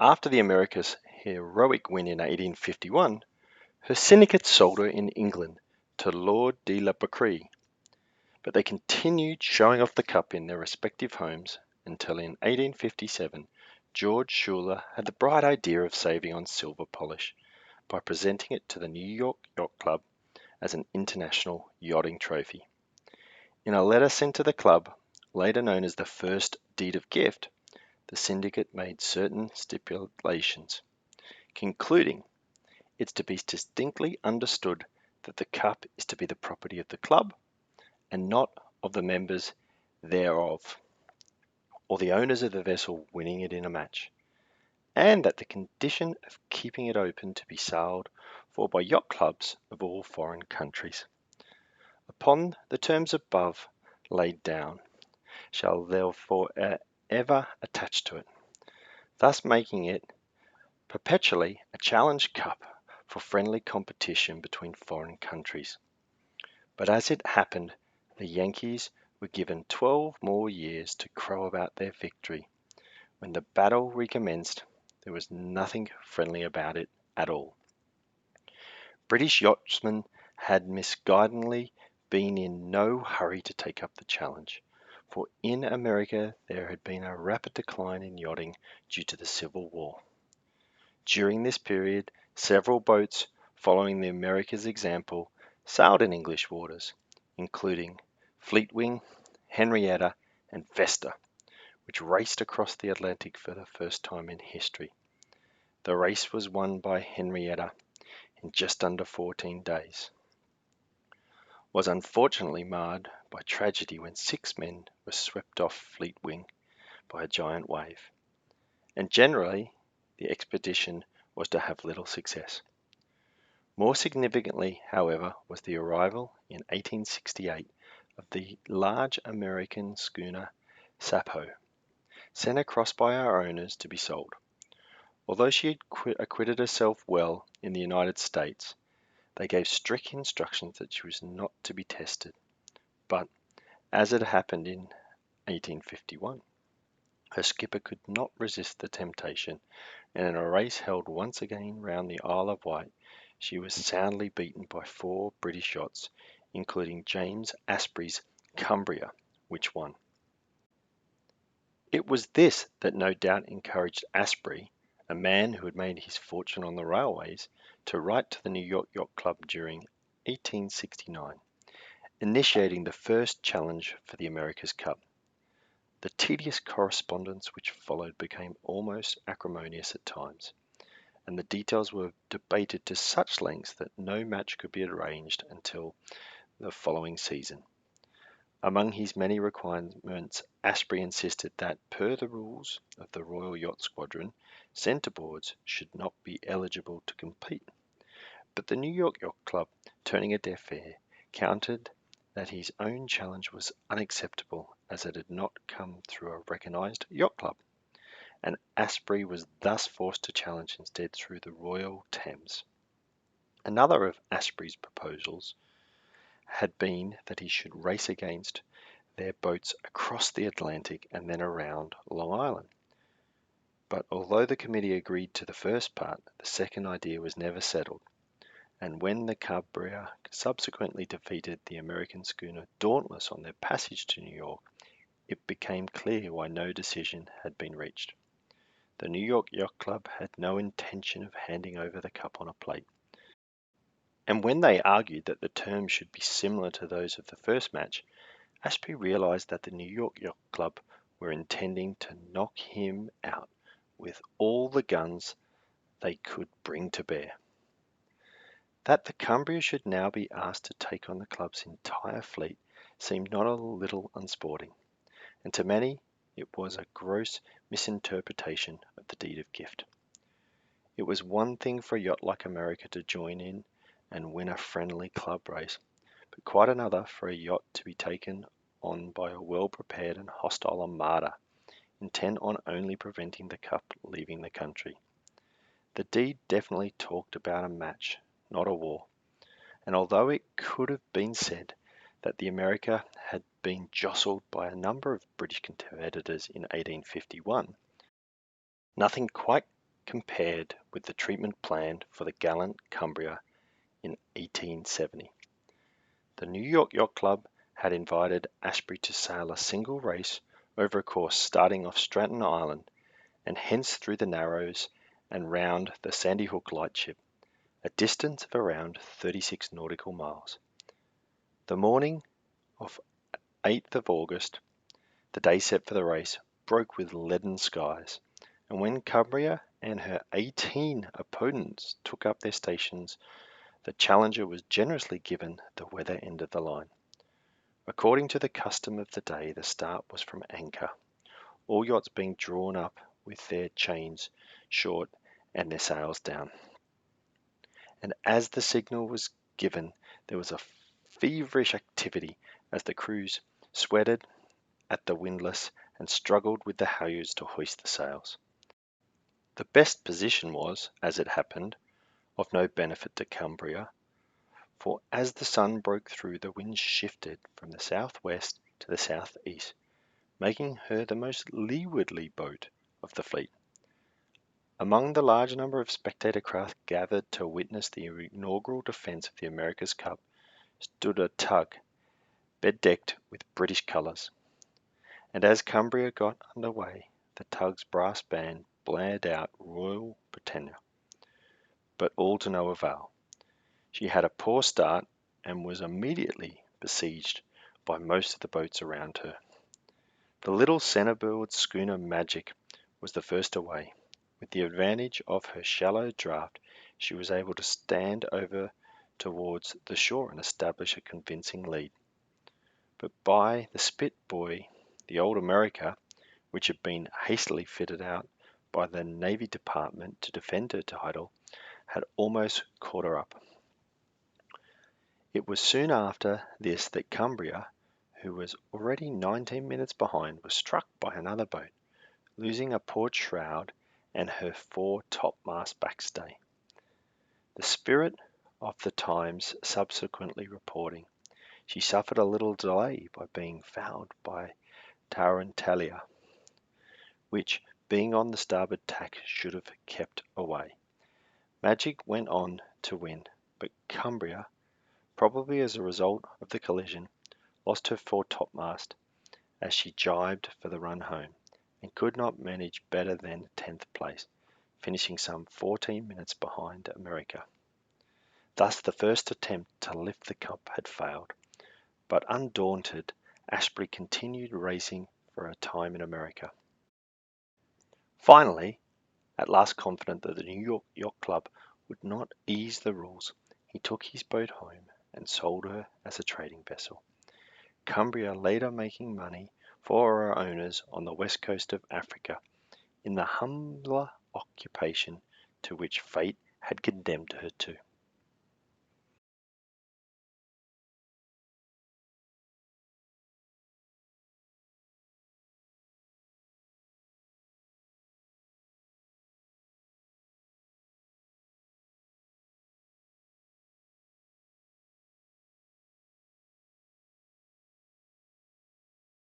After the America's heroic win in 1851, her syndicate sold her in England to Lord de la Becree, but they continued showing off the cup in their respective homes until in 1857 George Schuler had the bright idea of saving on silver polish by presenting it to the New York Yacht Club as an international yachting trophy. In a letter sent to the club, later known as the First Deed of Gift, the syndicate made certain stipulations, concluding it's to be distinctly understood that the cup is to be the property of the club and not of the members thereof, or the owners of the vessel winning it in a match, and that the condition of keeping it open to be sailed for by yacht clubs of all foreign countries, upon the terms above laid down, shall therefore ever attach to it, thus making it perpetually a challenge cup for friendly competition between foreign countries. But as it happened, the Yankees were given 12 more years to crow about their victory. When the battle recommenced, there was nothing friendly about it at all. British yachtsmen had misguidedly been in no hurry to take up the challenge, for in America there had been a rapid decline in yachting due to the Civil War. During this period, several boats, following the America's example, sailed in English waters, including Fleetwing, Henrietta, and Vesta, which raced across the Atlantic for the first time in history. The race was won by Henrietta in just under 14 days. Was unfortunately marred by tragedy when 6 men were swept off Fleetwing by a giant wave, and generally the expedition was to have little success. More significantly, however, was the arrival in 1868 of the large American schooner Sappho, sent across by our owners to be sold. Although she had acquitted herself well in the United States, they gave strict instructions that she was not to be tested. But, as it happened in 1851, her skipper could not resist the temptation, and in a race held once again round the Isle of Wight, she was soundly beaten by 4 British yachts, including James Ashbury's Cambria, which won. It was this that no doubt encouraged Ashbury, a man who had made his fortune on the railways, to write to the New York Yacht Club during 1869, initiating the first challenge for the America's Cup. The tedious correspondence which followed became almost acrimonious at times, and the details were debated to such lengths that no match could be arranged until the following season. Among his many requirements, Ashbury insisted that, per the rules of the Royal Yacht Squadron, centreboards should not be eligible to compete. But the New York Yacht Club, turning a deaf ear, countered that his own challenge was unacceptable as it had not come through a recognized yacht club, and Ashbury was thus forced to challenge instead through the Royal Thames. Another of Ashbury's proposals had been that he should race against their boats across the Atlantic and then around Long Island. But although the committee agreed to the first part, the second idea was never settled, and when the Cambria subsequently defeated the American schooner Duantless on their passage to New York, it became clear why no decision had been reached. The New York Yacht Club had no intention of handing over the cup on a plate, and when they argued that the terms should be similar to those of the first match, Ashbury realized that the New York Yacht Club were intending to knock him out with all the guns they could bring to bear. That the Cambria should now be asked to take on the club's entire fleet seemed not a little unsporting, and to many it was a gross misinterpretation of the deed of gift. It was one thing for a yacht like America to join in and win a friendly club race, but quite another for a yacht to be taken on by a well-prepared and hostile armada, intent on only preventing the cup leaving the country. The deed definitely talked about a match, not a war, and although it could have been said that the America had been jostled by a number of British competitors in 1851, nothing quite compared with the treatment planned for the gallant Cambria in 1870. The New York Yacht Club had invited Ashbury to sail a single race over a course starting off Staten Island and hence through the Narrows and round the Sandy Hook Lightship, a distance of around 36 nautical miles. The morning of 8th of August, the day set for the race, broke with leaden skies, and when Cambria and her 18 opponents took up their stations, the challenger was generously given the weather end of the line. According to the custom of the day, the start was from anchor, all yachts being drawn up with their chains short and their sails down. And as the signal was given, there was a feverish activity as the crews sweated at the windlass and struggled with the halyards to hoist the sails. The best position was, as it happened, of no benefit to Cambria, for as the sun broke through, the wind shifted from the southwest to the southeast, making her the most leewardly boat of the fleet. Among the large number of spectator craft gathered to witness the inaugural defense of the America's Cup stood a tug, bedecked with British colors, and as Cambria got under way, the tug's brass band blared out Royal Britannia, but all to no avail. She had a poor start and was immediately besieged by most of the boats around her. The little centreboard schooner Magic was the first away. With the advantage of her shallow draft, she was able to stand over towards the shore and establish a convincing lead. But by the spit buoy, the old America, which had been hastily fitted out by the Navy Department to defend her title, had almost caught her up. It was soon after this that Cambria, who was already 19 minutes behind, was struck by another boat, losing a port shroud and her fore topmast backstay. The Spirit of the Times subsequently reporting, she suffered a little delay by being fouled by Tarantella, which, being on the starboard tack, should have kept away. Magic went on to win, but Cambria, probably as a result of the collision, lost her fore topmast as she jibed for the run home, and could not manage better than 10th place, finishing some 14 minutes behind America. Thus the first attempt to lift the cup had failed, but undaunted, Ashbury continued racing for a time in America. Finally, at last confident that the New York Yacht Club would not ease the rules, he took his boat home and sold her as a trading vessel. Cambria later making money for her owners on the west coast of Africa in the humbler occupation to which fate had condemned her to.